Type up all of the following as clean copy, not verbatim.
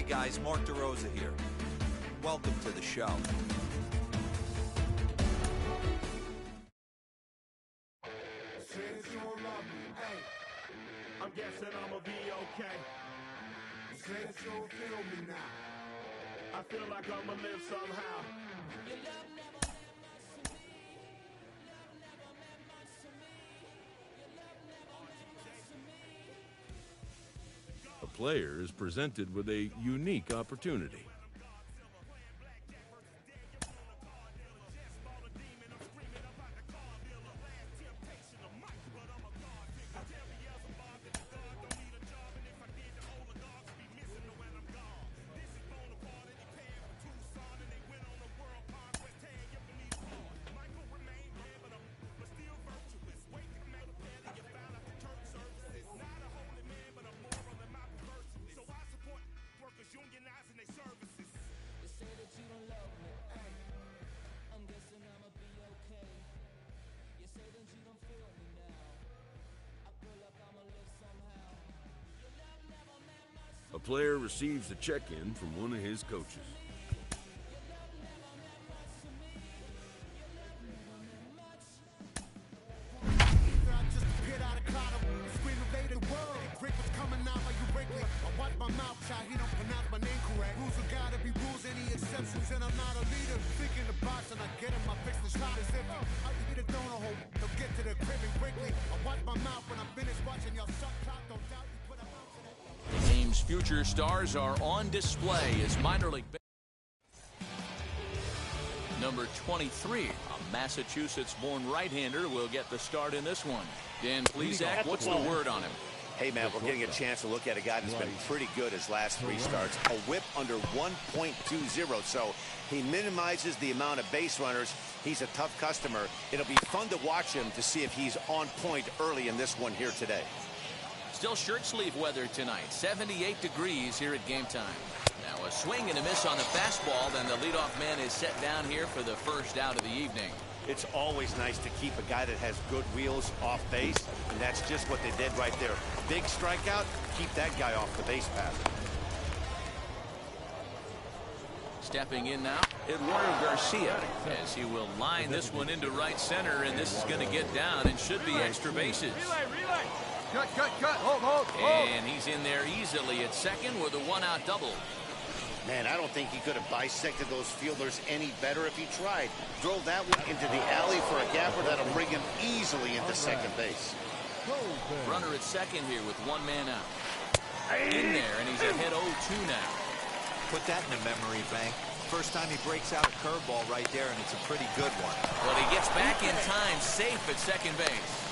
guys, Mark DeRosa here. Welcome to the show. Since you don't love me, hey, I'm guessing I'ma be okay. Since you don't feel me now, I feel like I'ma live somehow. Your love never meant much to me. Love never meant much to me. Your love never meant much to me. A player is presented with a unique opportunity. A player receives a check-in from one of his coaches. Future stars are on display as minor league. Number 23, a Massachusetts-born right-hander, will get the start in this one. Dan Plesac, what's the word on him? Hey, man, we're getting a chance to look at a guy that's been pretty good his last 3 starts. A whip under 1.20, so he minimizes the amount of base runners. He's a tough customer. It'll be fun to watch him to see if he's on point early in this one here today. Still shirt sleeve weather tonight, 78 degrees here at game time. Now a swing and a miss on the fastball, then the leadoff man is set down here for the first out of the evening. It's always nice to keep a guy that has good wheels off base, and that's just what they did right there. Big strikeout, keep that guy off the base path. Stepping in now, Eduardo Garcia, as he will line this one into right center, and this is going to get down and should be extra bases. Relay. Cut. Hold. And he's in there easily at second with a 1-out double. Man, I don't think he could have bisected those fielders any better if he tried. Drove that one into the alley for a gapper that'll bring him easily into second base. Runner at second here with 1 man out. In there, and he's ahead 0-2 now. Put that in a memory bank. First time he breaks out a curveball right there, and it's a pretty good one. But he gets back in time, safe at second base.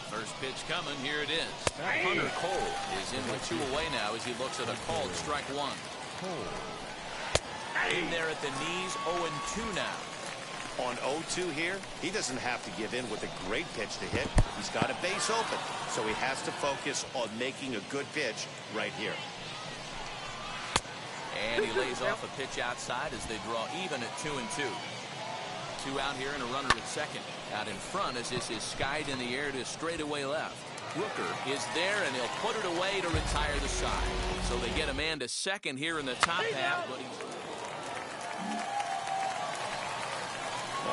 First pitch coming, here it is. Hunter Cole is in with 2 away now as he looks at a called strike 1. In there at the knees, 0-2 now. On 0-2 here, he doesn't have to give in with a great pitch to hit. He's got a base open, so he has to focus on making a good pitch right here. And he lays off a pitch outside as they draw even at 2-2. 2 out here and a runner at second. Out in front as this is skied in the air to straightaway left. Rooker is there, and he'll put it away to retire the side. So they get a man to second here in the top half. But he's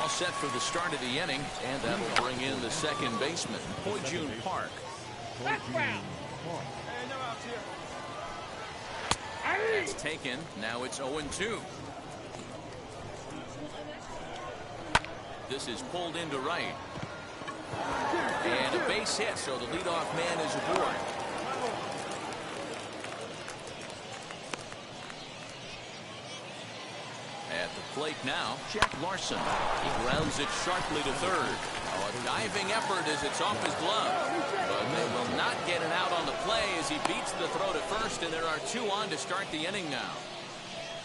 all set for the start of the inning, and that'll bring in the second baseman, Ho-Jun Park. That's taken. Now it's 0-2. This is pulled into right. And a base hit, so the leadoff man is aboard. At the plate now, Jack Larson. He grounds it sharply to third. A diving effort as it's off his glove. But they will not get it out on the play as he beats the throw to first, and there are 2 on to start the inning now.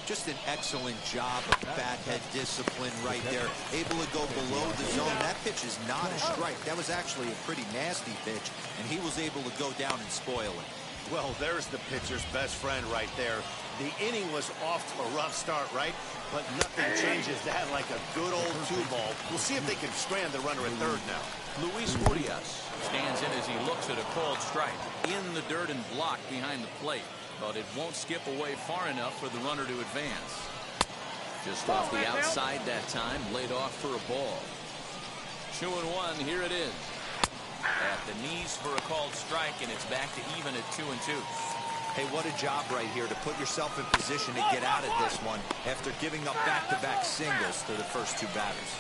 Just an excellent job of bat head discipline right there. Able to go below the zone. That pitch is not a strike. That was actually a pretty nasty pitch, and he was able to go down and spoil it. Well, there's the pitcher's best friend right there. The inning was off to a rough start, right? But nothing changes that like a good old 2-ball. We'll see if they can strand the runner at third now. Luis Urias stands in as he looks at a called strike. In the dirt and blocked behind the plate. But it won't skip away far enough for the runner to advance. Just off the outside that time, laid off for a ball. 2-1, here it is. At the knees for a called strike, and it's back to even at 2-2. Hey, what a job right here to put yourself in position to get out of this one after giving up back-to-back singles to the first two batters.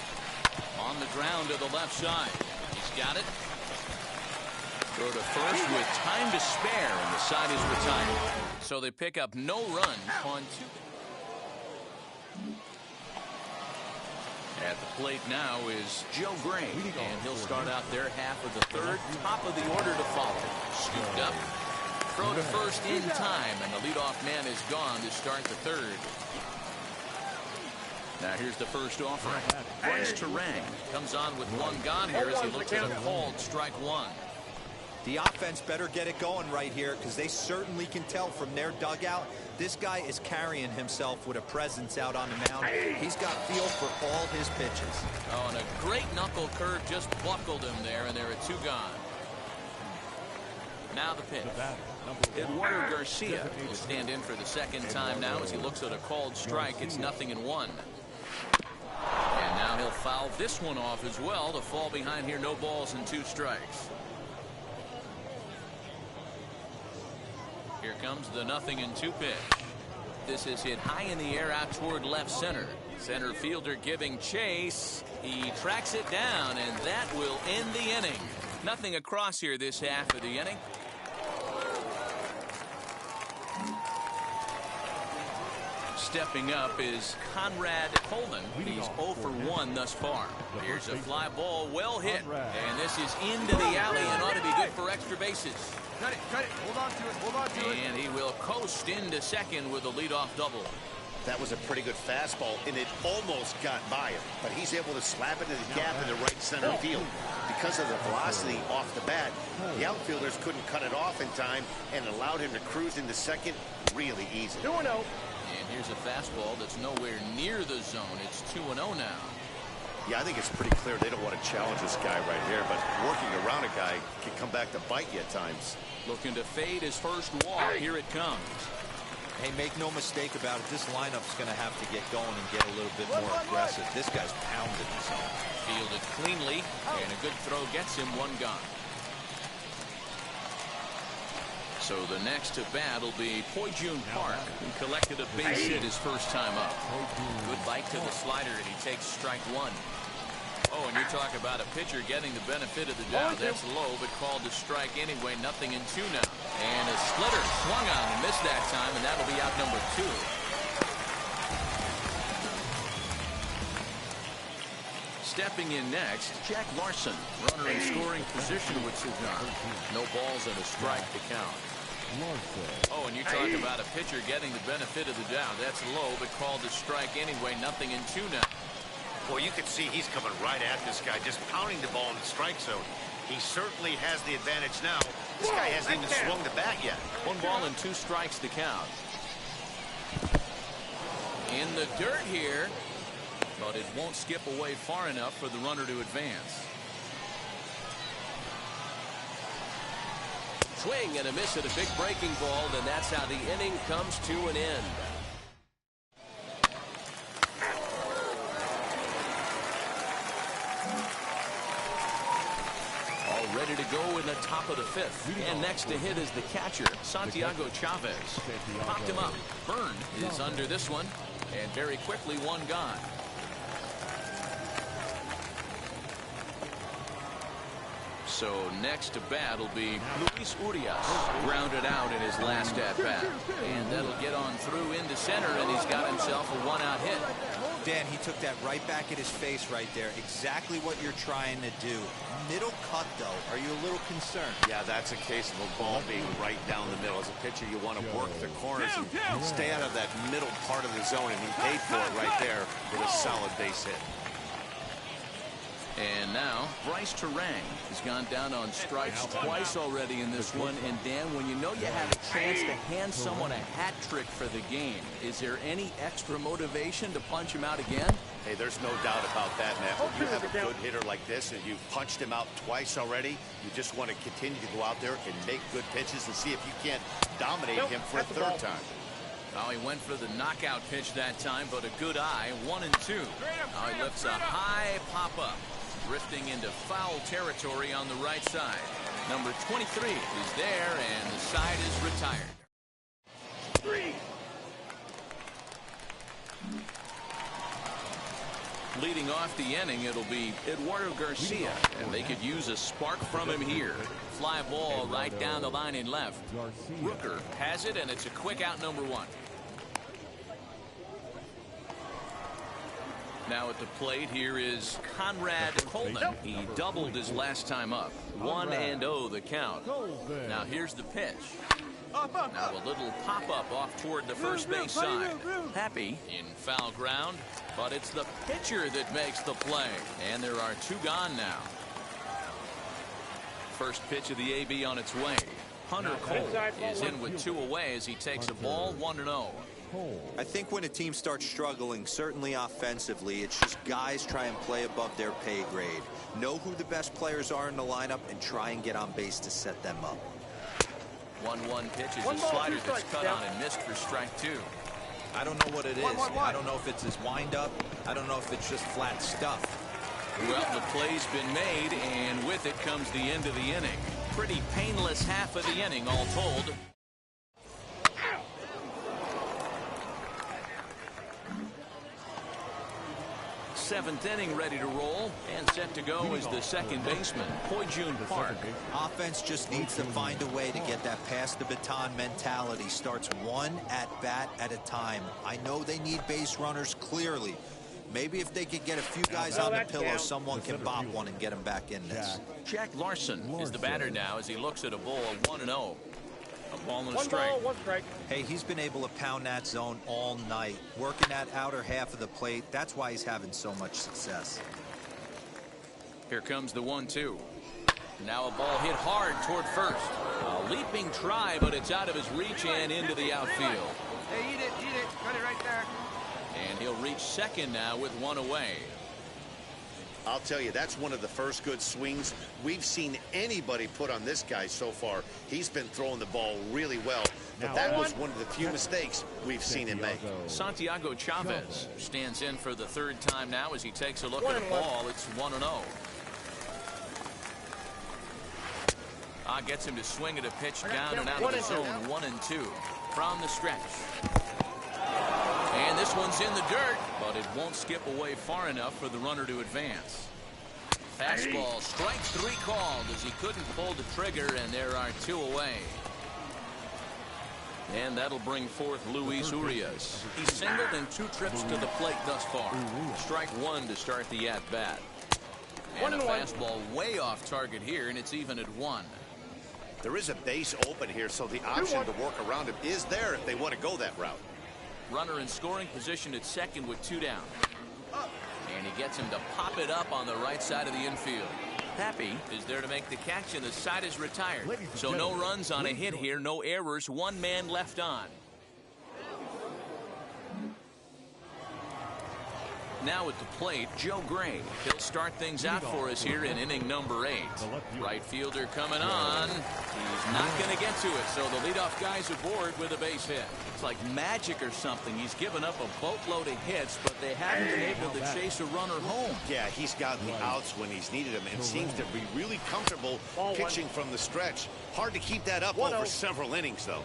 On the ground to the left side. He's got it. Throw to first with time to spare, and the side is retired. So they pick up no runs on two. At the plate now is Joe Gray, and he'll start out their half of the third. Top of the order to follow. Scooped up. Throw to first in time, and the leadoff man is gone to start the third. Now here's the first offering. Bryce Terang comes on with one gone here as he looks at a called strike one. The offense better get it going right here because they certainly can tell from their dugout this guy is carrying himself with a presence out on the mound. He's got feel for all his pitches. Oh, and a great knuckle curve just buckled him there, and there are two gone. Now the pitch. Eduardo Garcia will stand in for the second time now as he looks at a called strike. It's 0-1. And now he'll foul this one off as well to fall behind here. No balls and 2 strikes. Here comes the 0-2 pitch. This is hit high in the air out toward left center. Center fielder giving chase. He tracks it down, and that will end the inning. Nothing across here this half of the inning. Stepping up is Conrad Coleman. He's 0 for 1 thus far. Here's a fly ball, well hit. And this is into the alley and ought to be good for extra bases. Cut it, hold on to it, And he will coast into second with a leadoff double. That was a pretty good fastball, and it almost got by him. But he's able to slap it in the gap in the right center field. Because of the velocity off the bat, the outfielders couldn't cut it off in time and allowed him to cruise into second really easy. 2-0. And here's a fastball that's nowhere near the zone. It's 2-0 now. Yeah, I think it's pretty clear they don't want to challenge this guy right here, but working around a guy can come back to bite you at times. Looking to fade his first walk. Here it comes. Hey, make no mistake about it. This lineup's going to have to get going and get a little bit more aggressive. This guy's pounding his own. Fielded cleanly, and a good throw gets him one gone. So the next to bat will be Poijun Park, who collected a base hit his first time up. Good bite to the slider, and he takes strike one. Oh, and you talk about a pitcher getting the benefit of the doubt. That's low, but called to strike anyway. 0-2 now. And a splitter swung on and missed that time, and that'll be out number 2. Stepping in next, Jack Larson, runner in scoring position with 2 gone. No balls and a strike to count. Oh, and you talk about a pitcher getting the benefit of the doubt. That's low, but called to strike anyway. 0-2 now. Well, you can see he's coming right at this guy, just pounding the ball in the strike zone. He certainly has the advantage now. This guy hasn't even swung the bat yet. 1 ball and 2 strikes to count. In the dirt here, but it won't skip away far enough for the runner to advance. Swing and a miss at a big breaking ball, and that's how the inning comes to an end. All ready to go in the top of the 5th. And next to hit is the catcher, Santiago Chavez. Popped him up. Byrne is under this one, and very quickly 1 gone. So next to bat will be Luis Urias, grounded out in his last at-bat. And that'll get on through into center, and he's got himself a 1-out hit. Dan, he took that right back at his face right there. Exactly what you're trying to do. Middle cut, though. Are you a little concerned? Yeah, that's a case of a ball being right down the middle. As a pitcher, you want to work the corners and stay out of that middle part of the zone, and he paid for it right there with a solid base hit. And now Bryce Terang has gone down on strikes twice already in this one. And Dan, when you know you have a chance to hand someone a hat trick for the game, is there any extra motivation to punch him out again? Hey, there's no doubt about that, Matt. When you have a good hitter like this and you've punched him out twice already, you just want to continue to go out there and make good pitches and see if you can't dominate him for a third time. Well, he went for the knockout pitch that time, but a good eye, 1-2. Now he lifts a high pop-up, drifting into foul territory on the right side. Number 23 is there, and the side is retired. 3. Leading off the inning, it'll be Eduardo Garcia, and they could use a spark from him here. Fly ball right down the line in left. Rooker has it, and it's a quick out, number 1. Now at the plate, here is Conrad Coleman. He doubled his last time up. 1-0 the count. Now here's the pitch. Now a little pop-up off toward the first base side. Happy in foul ground, but it's the pitcher that makes the play. And there are 2 gone now. First pitch of the AB on its way. Hunter Cole is in with 2 away as he takes a ball, 1-0. I think when a team starts struggling, certainly offensively, it's just guys try and play above their pay grade. Know who the best players are in the lineup and try and get on base to set them up. 1-1 pitch is a slider that's cut on and missed for strike 2. I don't know what it is. I don't know if it's his windup. I don't know if it's just flat stuff. Well, the play's been made, and with it comes the end of the inning. Pretty painless half of the inning, all told. Seventh inning ready to roll, and set to go is the second baseman, Poijun Park. Offense just needs to find a way to get that pass the baton mentality. Starts one at bat at a time. I know they need base runners clearly. Maybe if they could get a few guys on the pillow, someone can bop one and get them back in this. Jack Larson is the batter now as he looks at a ball, 1-0. A ball and a strike. 1 strike. Hey, he's been able to pound that zone all night, working that outer half of the plate. That's why he's having so much success. Here comes the 1-2. Now a ball hit hard toward first. A leaping try, but it's out of his reach and into the outfield. Hey, eat it. Got it right there. And he'll reach second now with 1 away. I'll tell you, that's one of the first good swings we've seen anybody put on this guy so far. He's been throwing the ball really well, but that was one of the few mistakes we've seen him make. Santiago Chavez stands in for the 3rd time now as he takes a look at a ball. It's 1-0. Gets him to swing at a pitch down and out of the zone. 1-2 from the stretch. And this one's in the dirt, but it won't skip away far enough for the runner to advance. Fastball, strike 3 called as he couldn't pull the trigger, and there are 2 away. And that'll bring forth Luis Urias. He's singled in 2 trips to the plate thus far. Strike 1 to start the at-bat. And a fastball way off target here, and it's even at 1. There is a base open here, so the option to work around him is there if they want to go that route. Runner in scoring position at second with 2 down. And he gets him to pop it up on the right side of the infield. Happy is there to make the catch, and the side is retired. So no runs on a hit here, no errors, 1 man left on. Now at the plate, Joe Gray. He'll start things out for us here in inning number 8. Right fielder coming on. He's not going to get to it, so the leadoff guy's aboard with a base hit. It's like magic or something. He's given up a boatload of hits, but they haven't been able to chase a runner home. Yeah, he's gotten the outs when he's needed them and seems to be really comfortable pitching from the stretch. Hard to keep that up over several innings, though.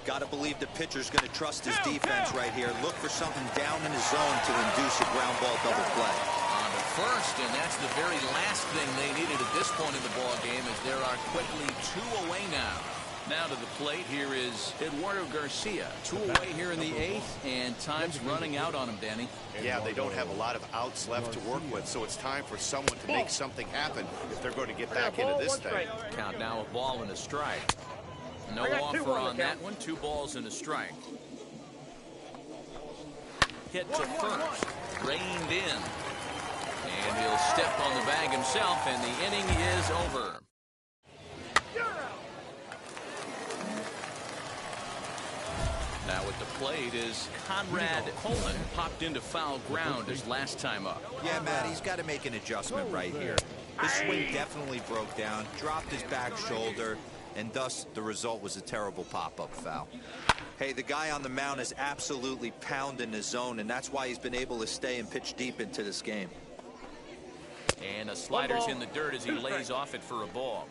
Got to believe the pitcher's going to trust his defense right here. Look for something down in his zone to induce a ground ball double play. On to first, and that's the very last thing they needed at this point in the ball game, as there are quickly 2 away now. Now to the plate, here is Eduardo Garcia. 2 away here in the 8th, and time's running out on him, Danny. Yeah, they don't have a lot of outs left to work with, so it's time for someone to make something happen if they're going to get back into this thing. Count now a ball and a strike. No offer on that one. 2 balls and a strike. Hit to first. Reined in. And he'll step on the bag himself, and the inning is over. Now at the plate is Conrad Coleman. Popped into foul ground his last time up. Yeah, Matt, he's got to make an adjustment right here. His swing definitely broke down, dropped his back shoulder, and thus the result was a terrible pop-up foul. Hey, the guy on the mound is absolutely pounding his zone, and that's why he's been able to stay and pitch deep into this game. And a slider's in the dirt as he lays off it for a ball.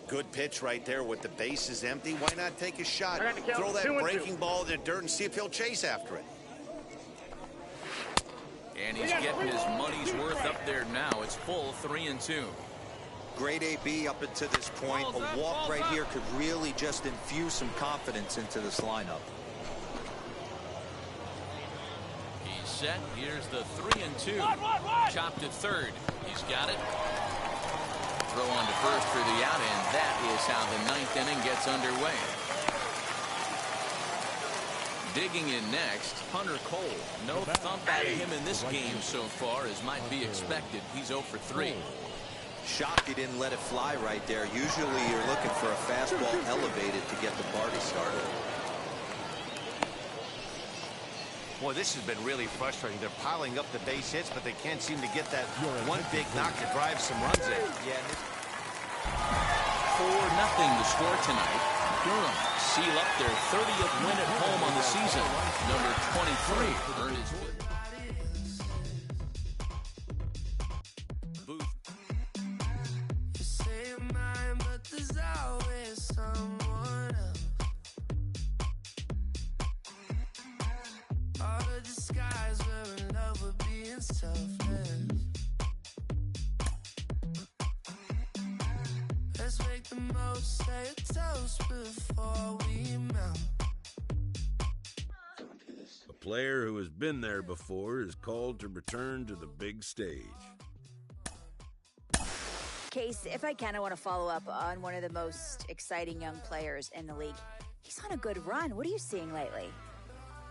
Good pitch right there with the bases empty. Why not take a shot? Throw that breaking ball in the dirt and see if he'll chase after it. And he's getting his money's worth up there now. It's full 3-2. Great AB up until this point. A walk right here could really just infuse some confidence into this lineup. He's set. Here's the 3-2. Chopped at third. He's got it. Throw on to first for the out, and that is how the ninth inning gets underway. Digging in next, Hunter Cole. No thump out of him in this game so far, as might be expected. He's 0 for 3. Shocked he didn't let it fly right there. Usually you're looking for a fastball elevated to get the party started. Boy, this has been really frustrating. They're piling up the base hits, but they can't seem to get that one big knock to drive some runs in. Yeah. 4-0 the score tonight. Durham seal up their 30th win at home on the season. Number 23 earned his foot. Booth. You say you're mine, but there's always someone else. All the disguise we're in love with being selfless. Let's make the most, say a toast before we melt. A player who has been there before is called to return to the big stage. Case, if I can, I want to follow up on one of the most exciting young players in the league. He's on a good run. What are you seeing lately?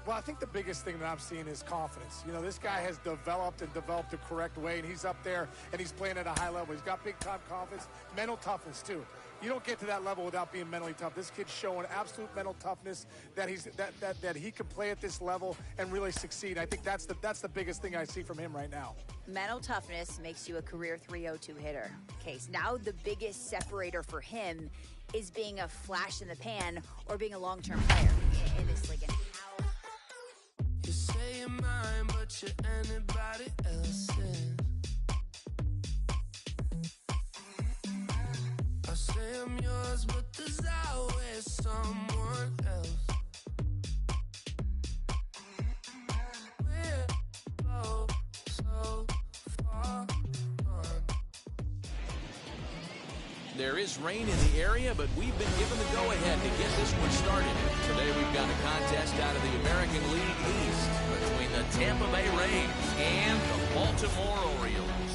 Well, I think the biggest thing that I'm seeing is confidence. You know, this guy has developed the correct way, and he's up there, and he's playing at a high level. He's got big-time confidence, mental toughness, too. You don't get to that level without being mentally tough. This kid's showing absolute mental toughness that he can play at this level and really succeed. I think that's the biggest thing I see from him right now. Mental toughness makes you a career .302 hitter. Case, now the biggest separator for him is being a flash in the pan or being a long-term player in this league. You say you're mine, but you're anybody else's. I say I'm yours, but there's always someone else. We're both so far gone. There is rain in the area, but we've been given the go-ahead to get this one started. Today we've got a contest out of the American League East between the Tampa Bay Rays and the Baltimore Orioles.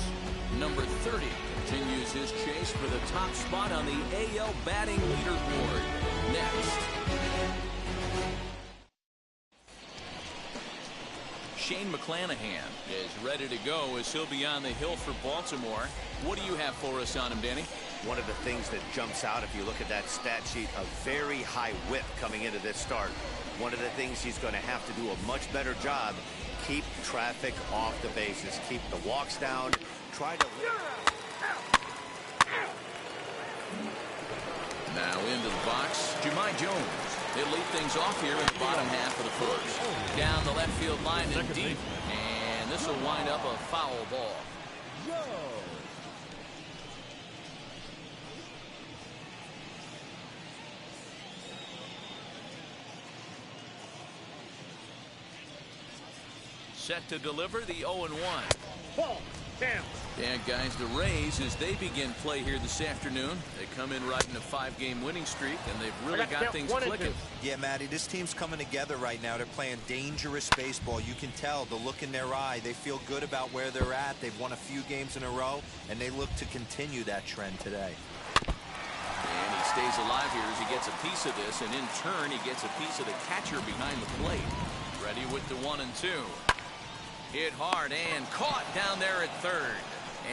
Number 30 continues his chase for the top spot on the AL batting leaderboard. Next. Shane McClanahan is ready to go as he'll be on the hill for Baltimore. What do you have for us on him, Danny? One of the things that jumps out, if you look at that stat sheet, a very high whip coming into this start. One of the things he's going to have to do a much better job, keep traffic off the bases, keep the walks down, try to... Now into the box, Jahmai Jones. He'll lead things off here in the bottom half of the first. Down the left field line and deep. And this will wind up a foul ball. Set to deliver the 0-1. Ball, down. And guys, the Rays, as they begin play here this afternoon, they come in riding a 5-game winning streak, and they've really got things clicking. Yeah, Matty, this team's coming together right now. They're playing dangerous baseball. You can tell the look in their eye. They feel good about where they're at. They've won a few games in a row, and they look to continue that trend today. And he stays alive here as he gets a piece of this, and in turn, he gets a piece of the catcher behind the plate. Ready with the 1-2. Hit hard and caught down there at third.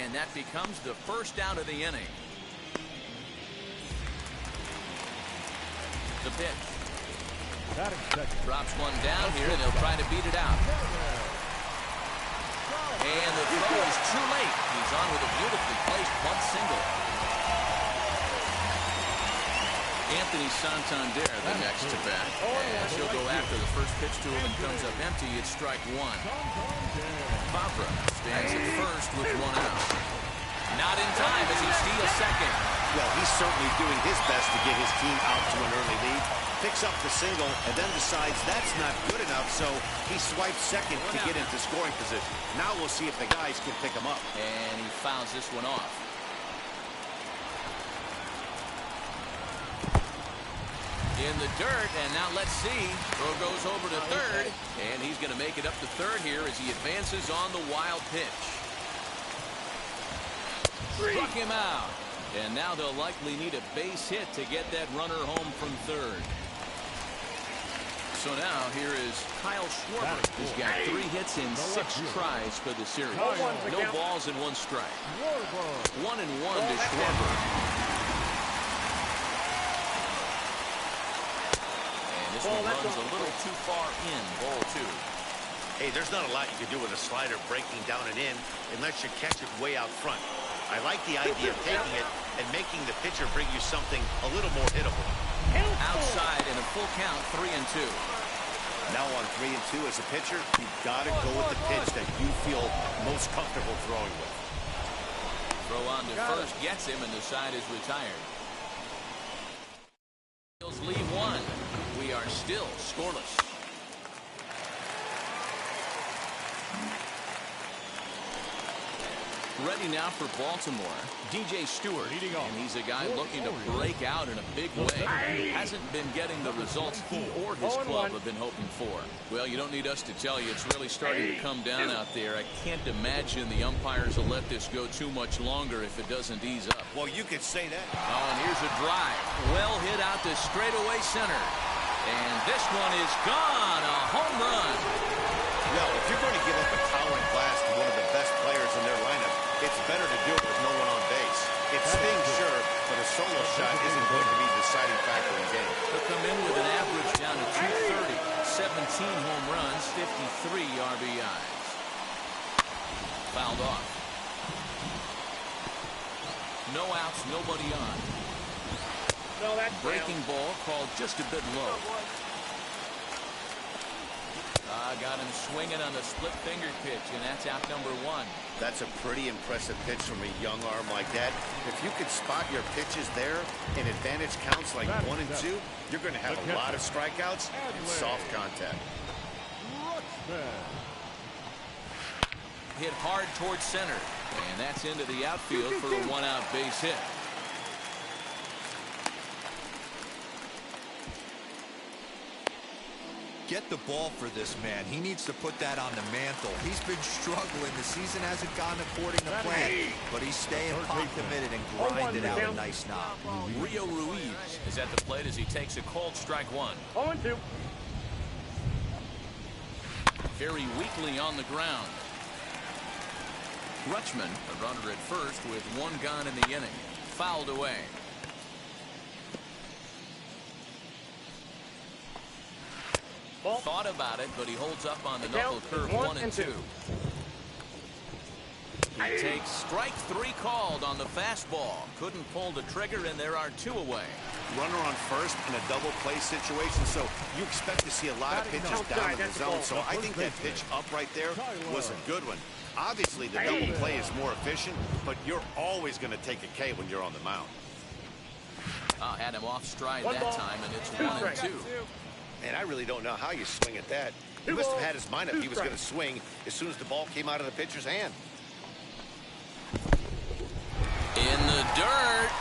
And that becomes the first out of the inning. The pitch. Drops one down here, and they'll try to beat it out. And the throw is too late. He's on with a beautifully placed bunt single. Anthony Santander, the next to bat. As he'll go after the first pitch to him and comes up empty. It's strike one. Favre stands at first with one out. Not in time as he steals second. Well, he's certainly doing his best to get his team out to an early lead. Picks up the single and then decides that's not good enough, so he swipes second to get into scoring position. Now we'll see if the guys can pick him up. And he fouls this one off. In the dirt, and now let's see. Throw goes over to third, and he's going to make it up to third here as he advances on the wild pitch. Struck him out. And now they'll likely need a base hit to get that runner home from third. So now here is Kyle Schwarber. He's got 3 hits in 6 tries for the series. No balls and 1 strike. 1-1 to Schwarber. And this one runs a little too far in. Ball 2. Hey, there's not a lot you can do with a slider breaking down and in unless you catch it way out front. I like the idea of taking it and making the pitcher bring you something a little more hittable. Outside in a full count, 3-2. Now on 3-2 as a pitcher, you've got to go with the pitch that you feel most comfortable throwing with. Throw on to first gets him, and the side is retired. Leave one. We are still scoreless. Ready now for Baltimore, DJ Stewart, and he's a guy looking to break out in a big way. Hasn't been getting the results he or his club have been hoping for. Well, you don't need us to tell you, it's really starting to come down out there. I can't imagine the umpires will let this go too much longer if it doesn't ease up. Well, you could say that. Oh, and here's a drive. Well hit out to straightaway center. And this one is gone, a home run. Well, if you're going to give up a towering blast to one of the best players in their lineup, it's better to do it with no one on base. It stings, sure, but a solo shot isn't going to be the deciding factor in the game. He'll come in with an average down to 230, 17 home runs, 53 RBIs. Fouled off. No outs, nobody on. Breaking ball called just a bit low. Got him swinging on the split finger pitch, and that's out number 1. That's a pretty impressive pitch from a young arm like that. If you could spot your pitches there in advantage counts like 1 and 2, you're going to have a lot of strikeouts and soft contact. Hit hard towards center, and that's into the outfield for a 1-out base hit. Get the ball for this man. He needs to put that on the mantle. He's been struggling. The season hasn't gone according to plan, but he's staying pot committed and grinded out a nice knob. Rio Ruiz is at the plate as he takes a called strike 1. 0-2. Very weakly on the ground. Rutschman, a runner at first with 1 gone in the inning. Fouled away. Thought about it, but he holds up on the knuckle curve 1-2. He takes strike 3 called on the fastball. Couldn't pull the trigger, and there are 2 away. Runner on first in a double play situation, so you expect to see a lot of pitches down in the zone. So I think that pitch up right there was a good one. Obviously, the double play is more efficient, but you're always going to take a K when you're on the mound. Had him off stride that time, and it's 1-2. Man, I really don't know how you swing at that. He must have had his mind up he was going to swing as soon as the ball came out of the pitcher's hand. In the dirt.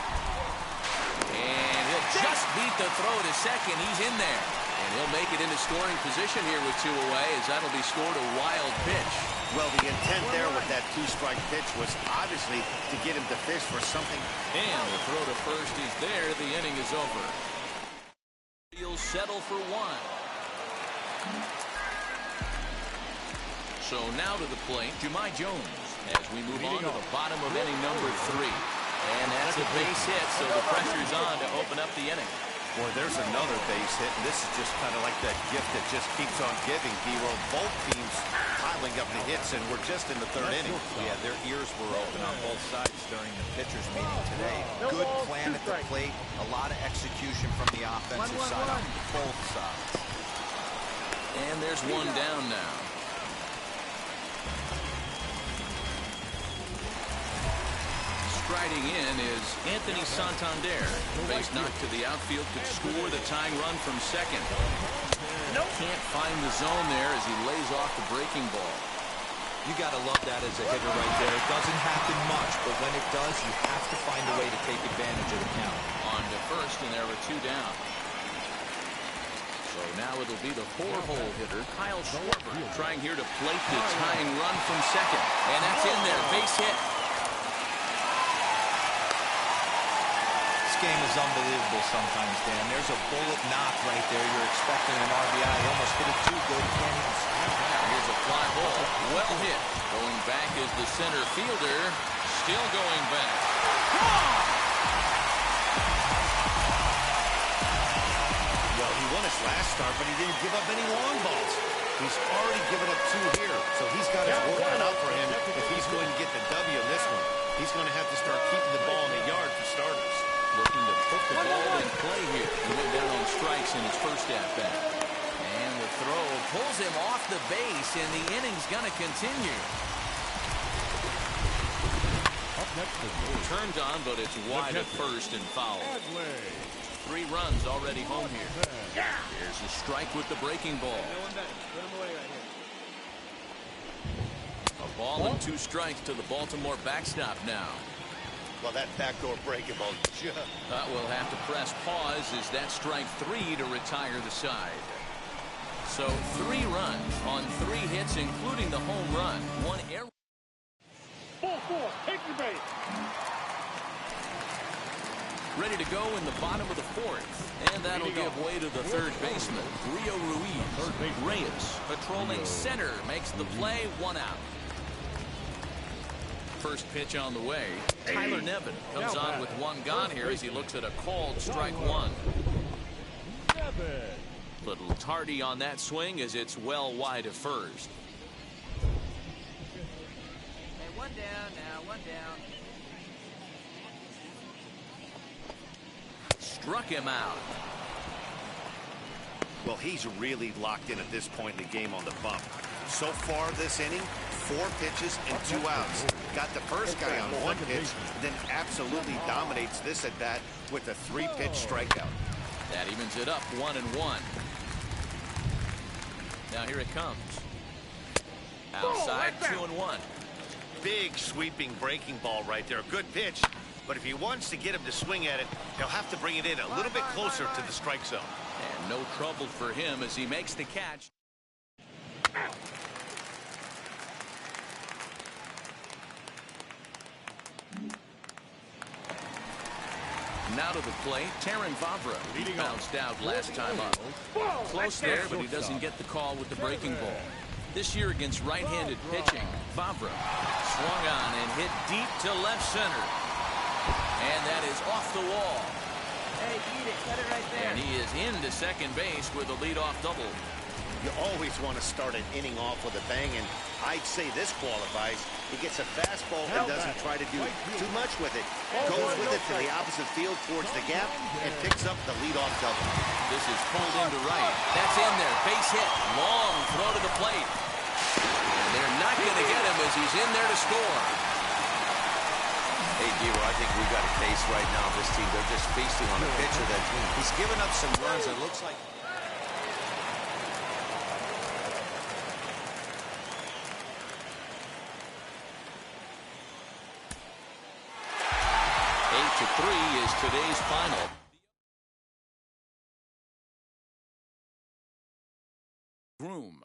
And he'll just beat the throw to second. He's in there. And he'll make it into scoring position here with 2 away, as that'll be scored a wild pitch. Well, the intent there with that 2-strike pitch was obviously to get him to fish for something. And the throw to first is there. The inning is over. He'll settle for 1. So now to the plate, Jahmai Jones, as we move on to the bottom of inning number 3. And that's a base hit, so the pressure's on to open up the inning. Boy, there's another base hit, and this is just kind of like that gift that just keeps on giving, D-Roll. Both teams piling up the hits, and we're just in the 3rd inning. Yeah, their ears were open on both sides during the pitchers' meeting today. Good plan at the plate, a lot of execution from the offensive side on both sides. And there's one down now. Striding in is Anthony Santander. Base knock to the outfield could score the tying run from second. Can't find the zone there as he lays off the breaking ball. You got to love that as a hitter right there. It doesn't happen much, but when it does, you have to find a way to take advantage of the count. On to first, and there are 2 down. So now it'll be the 4-hole hitter, Kyle Schwarber, trying here to plate the tying run from second. And that's in there, base hit. This game is unbelievable sometimes, Dan. There's a bullet knock right there. You're expecting an RBI. He almost hit it too good. Can't even snap it. Here's a fly ball. Well hit. Going back is the center fielder. Still going back. Well, he won his last start, but he didn't give up any long balls. He's already given up 2 here, so he's got his work cut out for him if he's going to get the W in this one. He's going to have to start keeping the ball in the yard for starters. Looking to put the ball in play here. He went down on strikes in his first at-bat. And the throw pulls him off the base, and the inning's going to continue. Turned on, but it's wide at first and foul. 3 runs already home here. There's a strike with the breaking ball. A ball and 2 strikes to the Baltimore backstop now. Well, that backdoor breaking ball just... We'll have to press pause as that strike 3 to retire the side. So 3 runs on 3 hits, including the home run. 1 error. 4-4, take your base. Ready to go in the bottom of the 4th. And that'll give way to the 3rd baseman, Rio Ruiz. Reyes, patrolling center, makes the play, 1 out. First pitch on the way. Tyler Nevin comes on with 1 gone here as he looks at a called strike 1. Little tardy on that swing as it's well wide of first. Hey, 1 down now, 1 down. Struck him out. Well, he's really locked in at this point in the game on the bump. So far this inning, 4 pitches and 2 outs. Got the first guy on 1 pitch, then absolutely dominates this at bat with a 3-pitch strikeout. That evens it up 1-1. Now here it comes. Outside 2-1. Big sweeping breaking ball right there. Good pitch. But if he wants to get him to swing at it, he'll have to bring it in a little bit closer to the strike zone. And no trouble for him as he makes the catch. Now to the plate, Terrin Vavra. He bounced out last time up. Close there, but he doesn't get the call with the breaking ball. This year against right-handed pitching, Vavra swung on and hit deep to left center. And that is off the wall. Hey, beat it. Cut it right there. And he is into second base with a leadoff double. You always want to start an inning off with a bang, and I'd say this qualifies. He gets a fastball and doesn't try to do too much with it. Goes with it to the opposite field towards the gap and picks up the leadoff double. This is pulled into right. That's in there. Base hit. Long throw to the plate. And they're not going to get him as he's in there to score. Hey, Giro, I think we've got a case right now. This team, they're just feasting on a pitcher that he's given up some runs. It looks like... 8-3 is today's final. Groom.